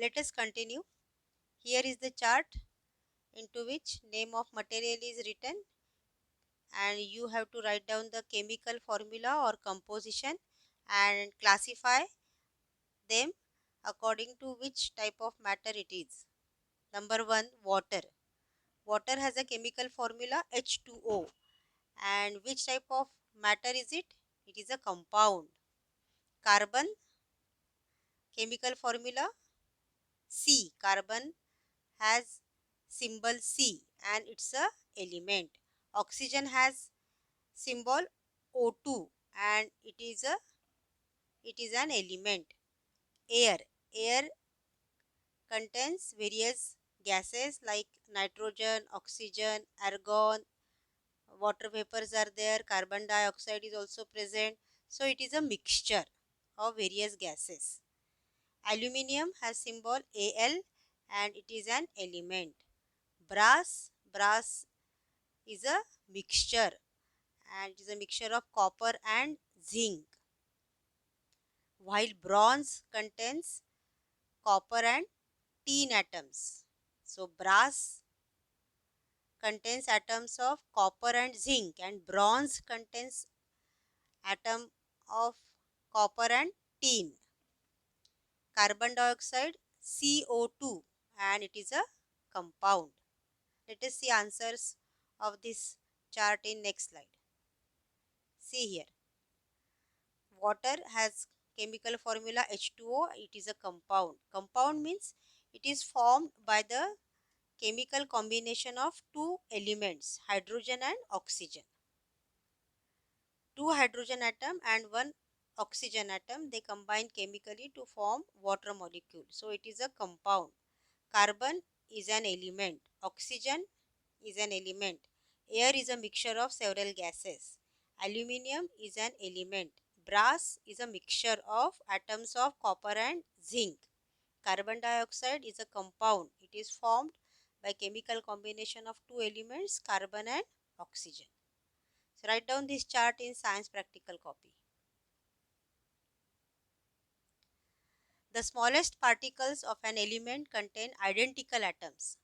Let us continue. Here is the chart into which name of material is written, and you have to write down the chemical formula or composition and classify them according to which type of matter it is. Number 1, water. Water has a chemical formula H2O. And which type of matter is it? It is a compound. Carbon, chemical formula C. Carbon has symbol C and it's a element. Oxygen has symbol O2 and it is an element. Air. Air contains various gases like nitrogen, oxygen, argon, water vapors are there, carbon dioxide is also present. So it is a mixture of various gases. Aluminium has symbol Al and it is an element. Brass is a mixture and it is a mixture of copper and zinc. While bronze contains copper and tin atoms. So brass contains atoms of copper and zinc, and bronze contains atom of copper and tin. Carbon dioxide CO2 and it is a compound. Let us see answers of this chart in next slide. See here. Water has chemical formula H2O. It is a compound. Compound means it is formed by the chemical combination of two elements, hydrogen and oxygen. Two hydrogen atom and one oxygen atom, they combine chemically to form water molecule. So it is a compound. Carbon is an element. Oxygen is an element. Air is a mixture of several gases. Aluminium is an element. Brass is a mixture of atoms of copper and zinc. Carbon dioxide is a compound. It is formed by chemical combination of two elements, carbon and oxygen. So write down this chart in science practical copy. The smallest particles of an element contain identical atoms.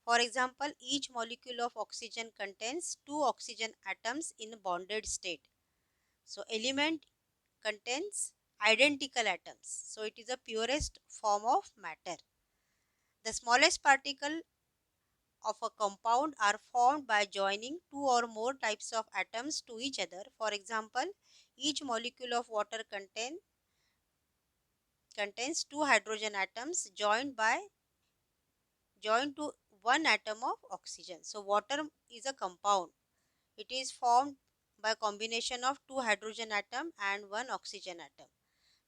For example, each molecule of oxygen contains two oxygen atoms in a bonded state. So element contains identical atoms. So it is the purest form of matter. The smallest particle of a compound are formed by joining two or more types of atoms to each other. For example, each molecule of water contains two hydrogen atoms joined to one atom of oxygen. So water is a compound. It is formed by combination of two hydrogen atom and one oxygen atom.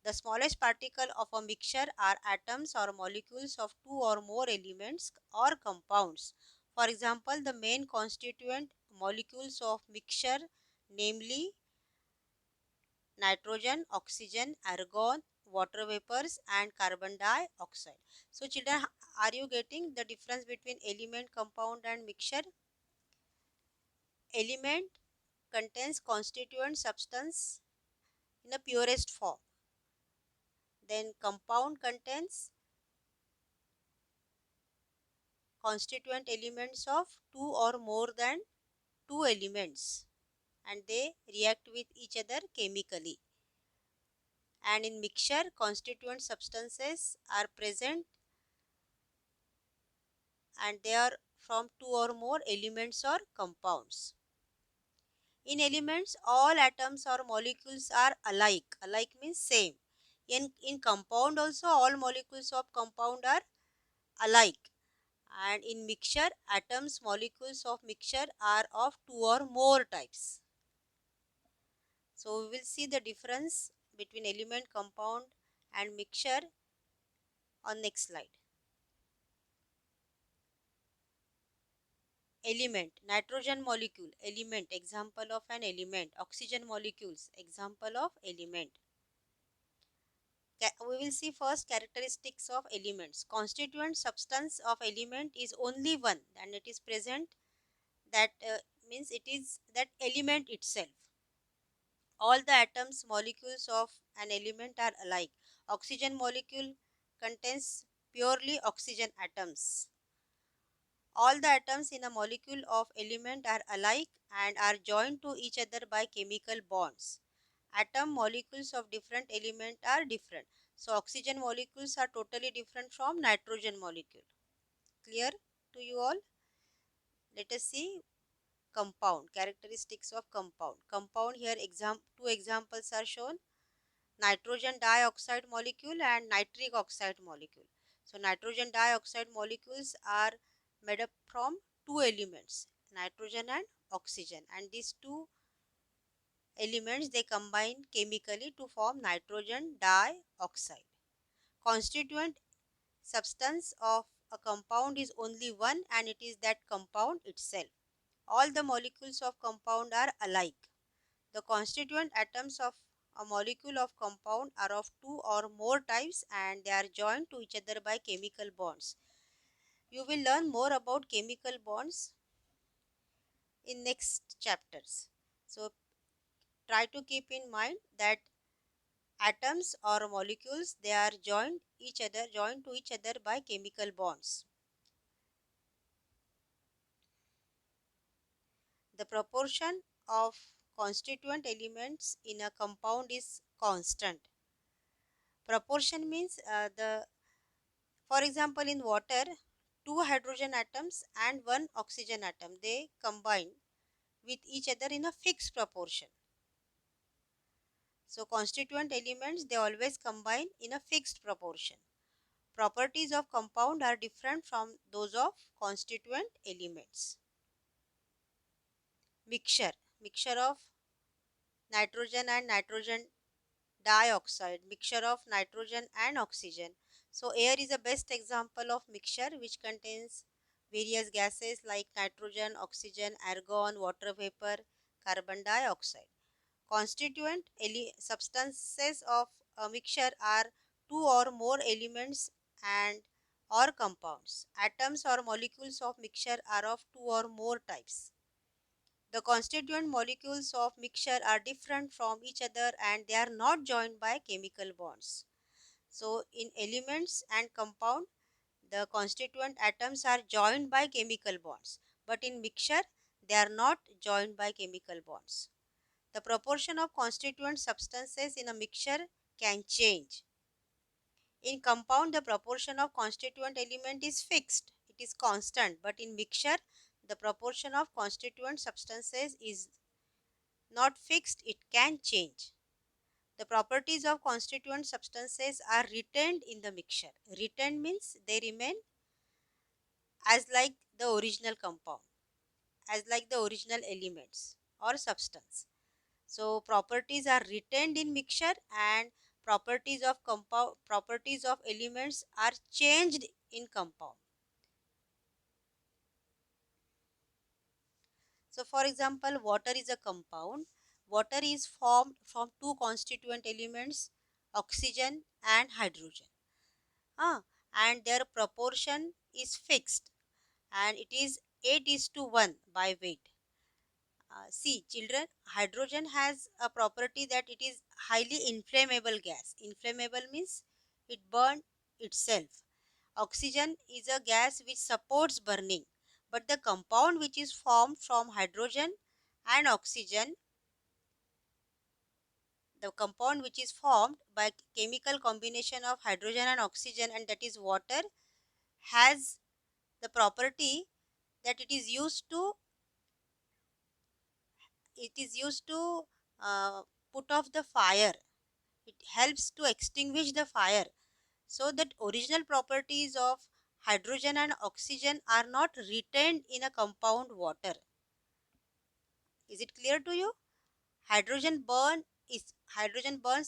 The smallest particle of a mixture are atoms or molecules of two or more elements or compounds. For example, the main constituent molecules of mixture, namely nitrogen, oxygen, argon, water vapors and carbon dioxide. So children, are you getting the difference between element, compound and mixture? Element contains constituent substance in a purest form. Then compound contains constituent elements of two or more than two elements and they react with each other chemically. And in mixture, constituent substances are present and they are from two or more elements or compounds. In elements, all atoms or molecules are alike. Alike means same. In compound also, all molecules of compound are alike. And in mixture, atoms, molecules of mixture are of two or more types. So we will see the difference between element, compound and mixture on next slide. Element, nitrogen molecule, element, example of an element. Oxygen molecules, example of element. We will see first characteristics of elements. Constituent substance of element is only one and it is present, that means it is that element itself. All the atoms, molecules of an element are alike. Oxygen molecule contains purely oxygen atoms. All the atoms in a molecule of element are alike and are joined to each other by chemical bonds. Atom molecules of different element are different. So oxygen molecules are totally different from nitrogen molecule. Clear to you all? Let us see compound, characteristics of compound. Compound, here two examples are shown: nitrogen dioxide molecule and nitric oxide molecule. So nitrogen dioxide molecules are made up from two elements, nitrogen and oxygen, and these two elements they combine chemically to form nitrogen dioxide. Constituent substance of a compound is only one, and it is that compound itself. All the molecules of compound are alike. The constituent atoms of a molecule of compound are of two or more types and they are joined to each other by chemical bonds. You will learn more about chemical bonds in next chapters. So try to keep in mind that atoms or molecules they are joined to each other by chemical bonds. The proportion of constituent elements in a compound is constant. Proportion means the for example, in water, two hydrogen atoms and one oxygen atom they combine with each other in a fixed proportion. So constituent elements they always combine in a fixed proportion. Properties of compound are different from those of constituent elements. Mixture of nitrogen and nitrogen dioxide, mixture of nitrogen and oxygen. So air is the best example of mixture which contains various gases like nitrogen, oxygen, argon, water vapor, carbon dioxide. Constituent substances of a mixture are two or more elements and or compounds. Atoms or molecules of mixture are of two or more types. The constituent molecules of mixture are different from each other and they are not joined by chemical bonds. So in elements and compound, the constituent atoms are joined by chemical bonds, but in mixture, they are not joined by chemical bonds. The proportion of constituent substances in a mixture can change. In compound, the proportion of constituent element is fixed, it is constant, but in mixture, the proportion of constituent substances is not fixed, it can change. The properties of constituent substances are retained in the mixture. Retained means they remain as like the original compound, as like the original elements or substance. So properties are retained in mixture and properties of elements are changed in compound. So for example, water is a compound. Water is formed from two constituent elements, oxygen and hydrogen. Ah, and their proportion is fixed and it is 8 is to 1 by weight. See children, hydrogen has a property that it is highly inflammable gas. Inflammable means it burns itself. Oxygen is a gas which supports burning, but the compound which is formed from hydrogen and oxygen, the compound which is formed by chemical combination of hydrogen and oxygen, and that is water, has the property that it is used to uh, put off the fire. It helps to extinguish the fire, so that original properties of hydrogen and oxygen are not retained in a compound water. Is it clear to you? Hydrogen burns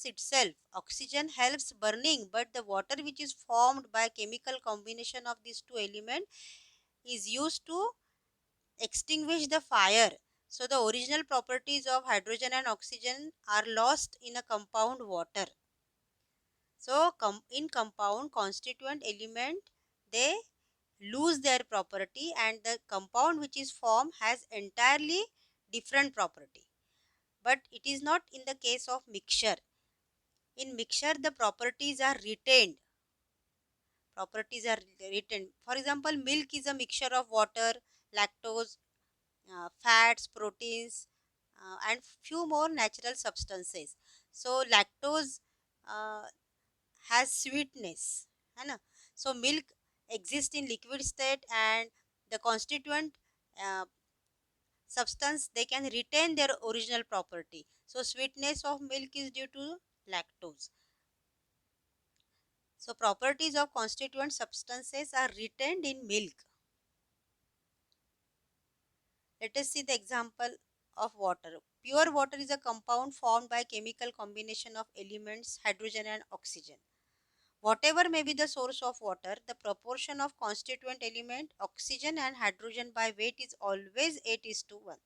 itself. Oxygen helps burning, but the water which is formed by chemical combination of these two elements is used to extinguish the fire. So the original properties of hydrogen and oxygen are lost in a compound water. So in compound constituent element they lose their property and the compound which is formed has entirely different property. But it is not in the case of mixture. In mixture the properties are retained. properties are written. For example, milk is a mixture of water, lactose, fats, proteins, and few more natural substances. So lactose uh, has sweetness, है ना? So milk exists in liquid state, and the constituent uh, substance, they can retain their original property. So sweetness of milk is due to lactose. So properties of constituent substances are retained in milk. Let us see the example of water. Pure water is a compound formed by chemical combination of elements hydrogen and oxygen. Whatever may be the source of water, the proportion of constituent element oxygen and hydrogen by weight is always 8:1.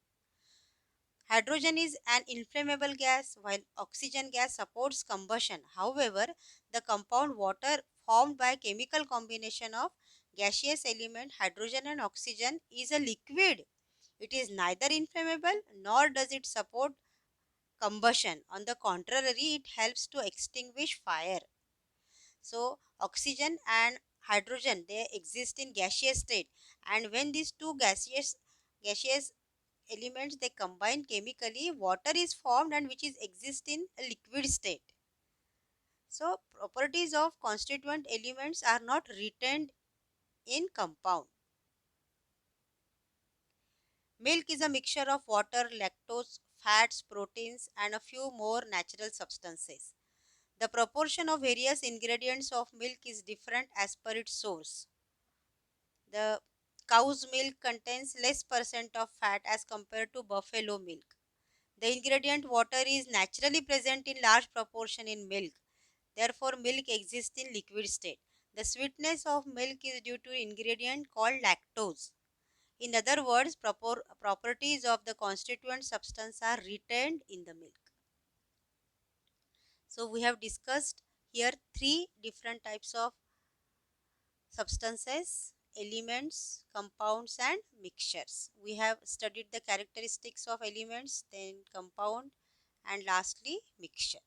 Hydrogen is an inflammable gas while oxygen gas supports combustion. However, the compound water formed by chemical combination of gaseous element hydrogen and oxygen is a liquid. It is neither inflammable nor does it support combustion. On the contrary, it helps to extinguish fire. So oxygen and hydrogen, they exist in gaseous state, and when these two gaseous elements, they combine chemically, water is formed and which is exist in a liquid state. So properties of constituent elements are not retained in compound. Milk is a mixture of water, lactose, fats, proteins, and a few more natural substances. The proportion of various ingredients of milk is different as per its source. The cow's milk contains less percent of fat as compared to buffalo milk. The ingredient water is naturally present in large proportion in milk. Therefore, milk exists in liquid state. The sweetness of milk is due to ingredient called lactose. In other words, properties of the constituent substance are retained in the milk. So we have discussed here three different types of substances, elements, compounds and mixtures. We have studied the characteristics of elements, then compound, and lastly mixture.